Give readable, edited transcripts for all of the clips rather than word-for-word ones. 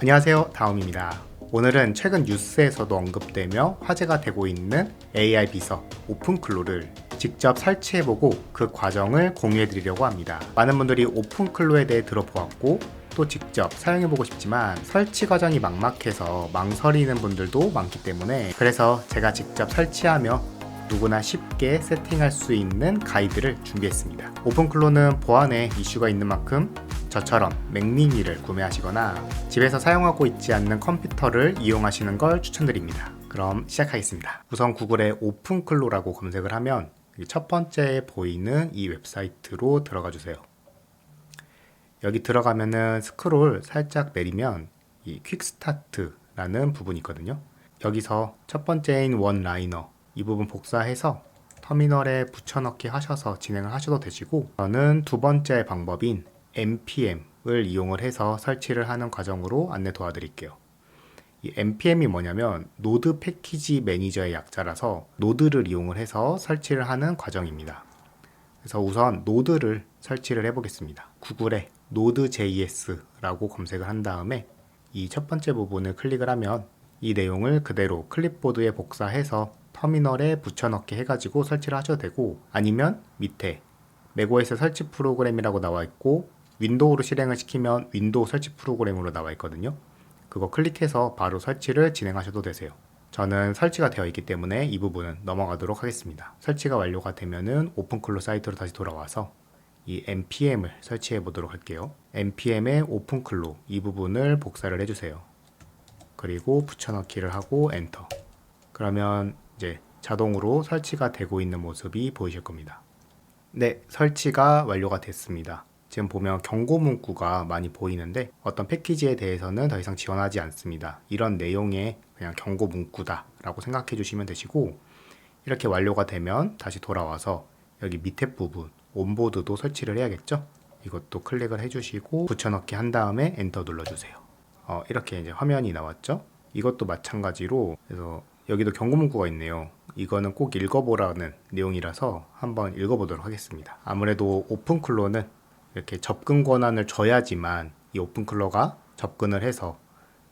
안녕하세요, 다음입니다. 오늘은 최근 뉴스에서도 언급되며 화제가 되고 있는 AI 비서 오픈클로를 직접 설치해보고 그 과정을 공유해드리려고 합니다. 많은 분들이 오픈클로에 대해 들어보았고 또 직접 사용해보고 싶지만 설치 과정이 막막해서 망설이는 분들도 많기 때문에, 그래서 제가 직접 설치하며 누구나 쉽게 세팅할 수 있는 가이드를 준비했습니다. 오픈클로는 보안에 이슈가 있는 만큼 저처럼 맥미니를 구매하시거나 집에서 사용하고 있지 않는 컴퓨터를 이용하시는 걸 추천드립니다. 그럼 시작하겠습니다. 우선 구글에 오픈클로라고 검색을 하면 첫 번째 보이는 이 웹사이트로 들어가 주세요. 여기 들어가면은 스크롤 살짝 내리면 이 퀵스타트라는 부분이 있거든요. 여기서 첫 번째인 원라이너 이 부분 복사해서 터미널에 붙여넣기 하셔서 진행을 하셔도 되시고, 저는 두 번째 방법인 npm을 이용을 해서 설치를 하는 과정으로 안내 도와드릴게요. 이 npm이 뭐냐면 노드 패키지 매니저의 약자라서 노드를 이용을 해서 설치를 하는 과정입니다. 그래서 우선 노드를 설치를 해보겠습니다. 구글에 node.js라고 검색을 한 다음에 이 첫 번째 부분을 클릭을 하면 이 내용을 그대로 클립보드에 복사해서 터미널에 붙여넣기 해가지고 설치를 하셔도 되고, 아니면 밑에 macOS 설치 프로그램이라고 나와 있고 윈도우로 실행을 시키면 윈도우 설치 프로그램으로 나와 있거든요. 그거 클릭해서 바로 설치를 진행하셔도 되세요. 저는 설치가 되어 있기 때문에 이 부분은 넘어가도록 하겠습니다. 설치가 완료가 되면은 오픈클로 사이트로 다시 돌아와서 이 npm을 설치해 보도록 할게요. npm의 오픈클로 이 부분을 복사를 해주세요. 그리고 붙여넣기를 하고 엔터. 그러면 이제 자동으로 설치가 되고 있는 모습이 보이실 겁니다. 네, 설치가 완료가 됐습니다. 지금 보면 경고 문구가 많이 보이는데 어떤 패키지에 대해서는 더 이상 지원하지 않습니다. 이런 내용의 그냥 경고 문구다 라고 생각해 주시면 되시고, 이렇게 완료가 되면 다시 돌아와서 여기 밑에 부분 온보드도 설치를 해야겠죠? 이것도 클릭을 해주시고 붙여넣기 한 다음에 엔터 눌러주세요. 이렇게 이제 화면이 나왔죠? 이것도 마찬가지로, 그래서 여기도 경고 문구가 있네요. 이거는 꼭 읽어보라는 내용이라서 한번 읽어보도록 하겠습니다. 아무래도 오픈클로는 이렇게 접근 권한을 줘야지만 이 오픈클로가 접근을 해서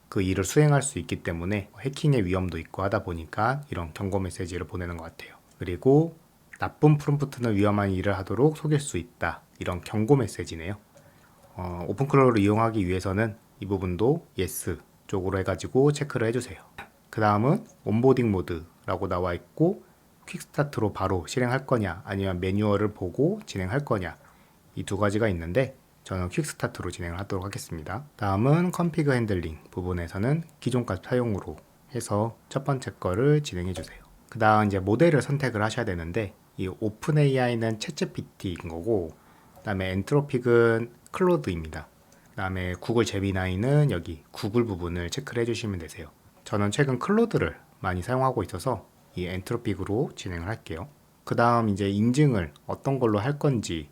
그 일을 수행할 수 있기 때문에 해킹의 위험도 있고 하다 보니까 이런 경고 메시지를 보내는 것 같아요. 그리고 나쁜 프롬프트는 위험한 일을 하도록 속일 수 있다, 이런 경고 메시지네요. 오픈클로를 이용하기 위해서는 이 부분도 yes 쪽으로 해가지고 체크를 해주세요. 그 다음은 온보딩 모드라고 나와 있고 퀵스타트로 바로 실행할 거냐 아니면 매뉴얼을 보고 진행할 거냐, 이 두 가지가 있는데 저는 퀵스타트로 진행을 하도록 하겠습니다. 다음은 컨피그 핸들링 부분에서는 기존 값 사용으로 해서 첫 번째 거를 진행해 주세요. 그 다음 이제 모델을 선택을 하셔야 되는데 이 오픈 AI는 챗GPT인 거고, 그 다음에 엔트로픽은 클로드입니다. 그 다음에 구글 제미나이는 여기 구글 부분을 체크를 해주시면 되세요. 저는 최근 클로드를 많이 사용하고 있어서 이 엔트로픽으로 진행을 할게요. 그 다음 이제 인증을 어떤 걸로 할 건지를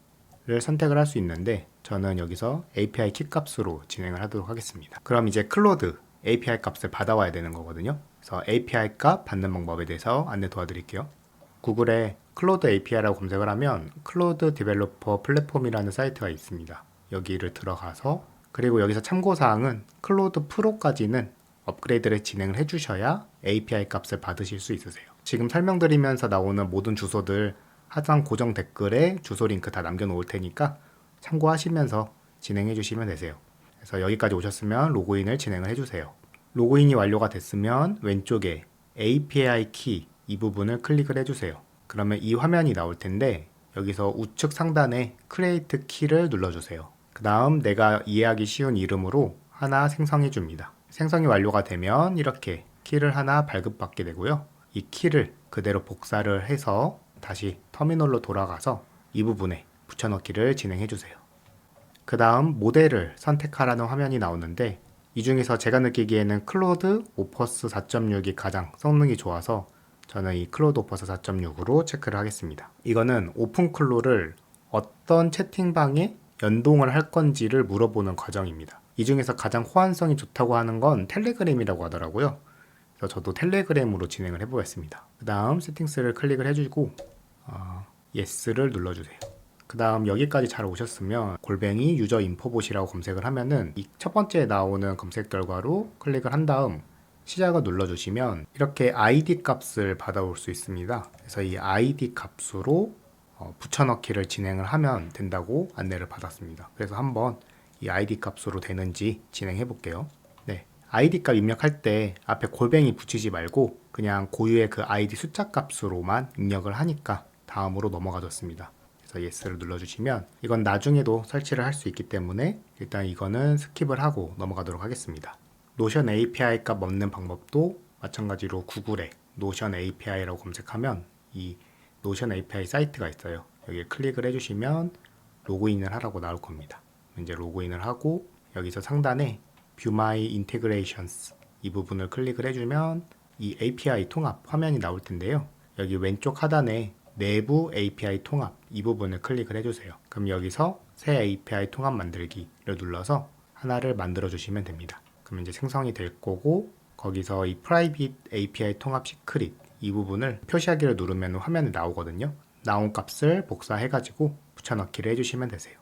선택을 할 수 있는데 저는 여기서 API 키 값으로 진행을 하도록 하겠습니다. 그럼 이제 클로드 API 값을 받아와야 되는 거거든요. 그래서 API 값 받는 방법에 대해서 안내 도와드릴게요. 구글에 클로드 API라고 검색을 하면 클로드 디벨로퍼 플랫폼이라는 사이트가 있습니다. 여기를 들어가서, 그리고 여기서 참고사항은 클로드 프로까지는 업그레이드를 진행을 해주셔야 API 값을 받으실 수 있으세요. 지금 설명드리면서 나오는 모든 주소들 하단 고정 댓글에 주소 링크 다 남겨놓을 테니까 참고하시면서 진행해 주시면 되세요. 그래서 여기까지 오셨으면 로그인을 진행을 해주세요. 로그인이 완료가 됐으면 왼쪽에 API 키 이 부분을 클릭을 해주세요. 그러면 이 화면이 나올 텐데 여기서 우측 상단에 Create 키를 눌러주세요. 그 다음 내가 이해하기 쉬운 이름으로 하나 생성해 줍니다. 생성이 완료가 되면 이렇게 키를 하나 발급받게 되고요. 이 키를 그대로 복사를 해서 다시 터미널로 돌아가서 이 부분에 붙여넣기를 진행해 주세요. 그 다음 모델을 선택하라는 화면이 나오는데 이 중에서 제가 느끼기에는 클로드 오퍼스 4.6이 가장 성능이 좋아서 저는 이 클로드 오퍼스 4.6으로 체크를 하겠습니다. 이거는 오픈클로를 어떤 채팅방에 연동을 할 건지를 물어보는 과정입니다. 이 중에서 가장 호환성이 좋다고 하는 건 텔레그램이라고 하더라고요. 그래서 저도 텔레그램으로 진행을 해보겠습니다. 그 다음 세팅스를 클릭을 해주고 yes를 눌러주세요. 그 다음 여기까지 잘 오셨으면 골뱅이 유저 인포봇이라고 검색을 하면은 이 첫 번째 나오는 검색 결과로 클릭을 한 다음 시작을 눌러주시면 이렇게 ID 값을 받아올 수 있습니다. 그래서 이 ID 값으로 붙여넣기를 진행을 하면 된다고 안내를 받았습니다. 그래서 한번 이 ID 값으로 되는지 진행해 볼게요. 네, ID 값 입력할 때 앞에 골뱅이 붙이지 말고 그냥 고유의 그 ID 숫자 값으로만 입력을 하니까 다음으로 넘어가졌습니다. 그래서 yes를 눌러주시면 이건 나중에도 설치를 할 수 있기 때문에 일단 이거는 스킵을 하고 넘어가도록 하겠습니다. 노션 API 값 얻는 방법도 마찬가지로 구글에 노션 API라고 검색하면 이 노션 API 사이트가 있어요. 여기에 클릭을 해주시면 로그인을 하라고 나올 겁니다. 이제 로그인을 하고 여기서 상단에 View My Integrations 이 부분을 클릭을 해주면 이 API 통합 화면이 나올 텐데요. 여기 왼쪽 하단에 내부 API 통합 이 부분을 클릭을 해주세요. 그럼 여기서 새 API 통합 만들기를 눌러서 하나를 만들어 주시면 됩니다. 그럼 이제 생성이 될 거고 거기서 이 Private API 통합 시크릿 이 부분을 표시하기를 누르면 화면에 나오거든요. 나온 값을 복사해가지고 붙여넣기를 해주시면 되세요.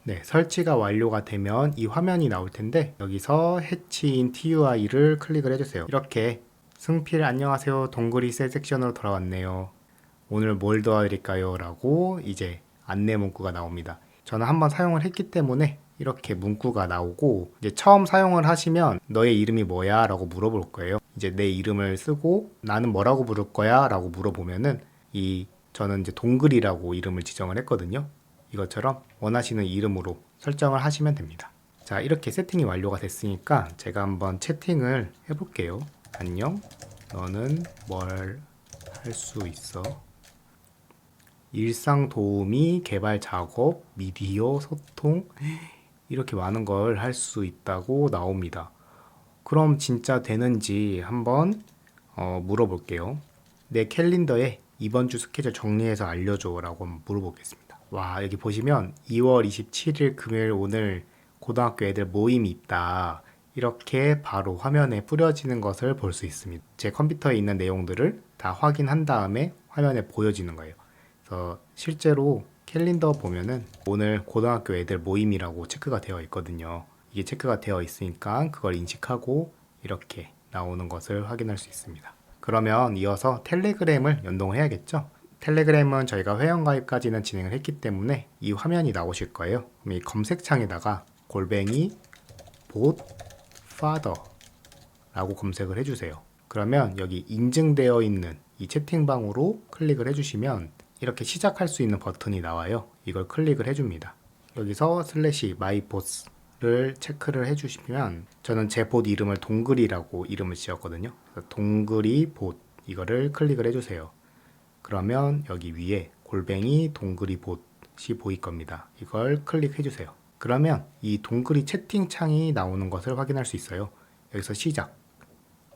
네, 설치가 완료가 되면 이 화면이 나올 텐데 여기서 해치인 TUI를 클릭을 해주세요. 이렇게 승필 안녕하세요 동그리 셀 섹션으로 돌아왔네요. 오늘 뭘 도와드릴까요? 라고 이제 안내 문구가 나옵니다. 저는 한번 사용을 했기 때문에 이렇게 문구가 나오고 이제 처음 사용을 하시면 너의 이름이 뭐야? 라고 물어볼 거예요. 이제 내 이름을 쓰고 나는 뭐라고 부를 거야? 라고 물어보면은 저는 이제 동글이라고 이름을 지정을 했거든요. 이것처럼 원하시는 이름으로 설정을 하시면 됩니다. 자, 이렇게 세팅이 완료가 됐으니까 제가 한번 채팅을 해볼게요. 안녕, 너는 뭘 할 수 있어? 일상 도우미, 개발 작업, 미디어, 소통 이렇게 많은 걸 할 수 있다고 나옵니다. 그럼 진짜 되는지 한번 물어볼게요. 내 캘린더에 이번 주 스케줄 정리해서 알려줘 라고 한번 물어보겠습니다. 와, 여기 보시면 2월 27일 금요일 오늘 고등학교 애들 모임이 있다. 이렇게 바로 화면에 뿌려지는 것을 볼 수 있습니다. 제 컴퓨터에 있는 내용들을 다 확인한 다음에 화면에 보여지는 거예요. 그래서 실제로 캘린더 보면은 오늘 고등학교 애들 모임이라고 체크가 되어 있거든요. 이게 체크가 되어 있으니까 그걸 인식하고 이렇게 나오는 것을 확인할 수 있습니다. 그러면 이어서 텔레그램을 연동해야겠죠? 텔레그램은 저희가 회원가입까지는 진행을 했기 때문에 이 화면이 나오실 거예요. 그럼 이 검색창에다가 골뱅이 bot father 라고 검색을 해주세요. 그러면 여기 인증되어 있는 이 채팅방으로 클릭을 해주시면 이렇게 시작할 수 있는 버튼이 나와요. 이걸 클릭을 해줍니다. 여기서 슬래시 마이보스를 체크를 해주시면 저는 제 봇 이름을 동글이라고 이름을 지었거든요. 동글이 봇 이거를 클릭을 해주세요. 그러면 여기 위에 골뱅이 동글이 봇이 보일 겁니다. 이걸 클릭해주세요. 그러면 이 동글이 채팅창이 나오는 것을 확인할 수 있어요. 여기서 시작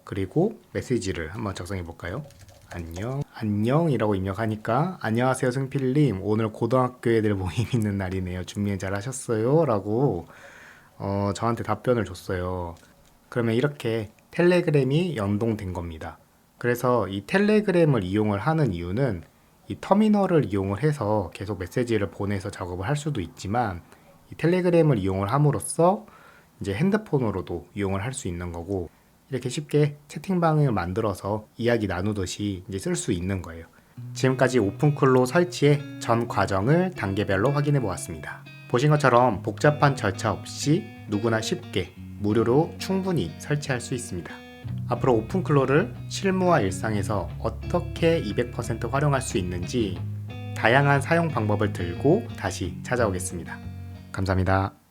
그리고 메시지를 한번 작성해 볼까요? 안녕이라고 입력하니까 안녕하세요 승필님 오늘 고등학교 애들 모임 있는 날이네요. 준비 잘 하셨어요? 라고 저한테 답변을 줬어요. 그러면 이렇게 텔레그램이 연동된 겁니다. 그래서 이 텔레그램을 이용을 하는 이유는 이 터미널을 이용을 해서 계속 메시지를 보내서 작업을 할 수도 있지만 이 텔레그램을 이용을 함으로써 이제 핸드폰으로도 이용을 할 수 있는 거고 이렇게 쉽게 채팅방을 만들어서 이야기 나누듯이 이제 쓸 수 있는 거예요. 지금까지 오픈클로 설치의 전 과정을 단계별로 확인해 보았습니다. 보신 것처럼 복잡한 절차 없이 누구나 쉽게 무료로 충분히 설치할 수 있습니다. 앞으로 오픈클로를 실무와 일상에서 어떻게 200% 활용할 수 있는지 다양한 사용 방법을 들고 다시 찾아오겠습니다. 감사합니다.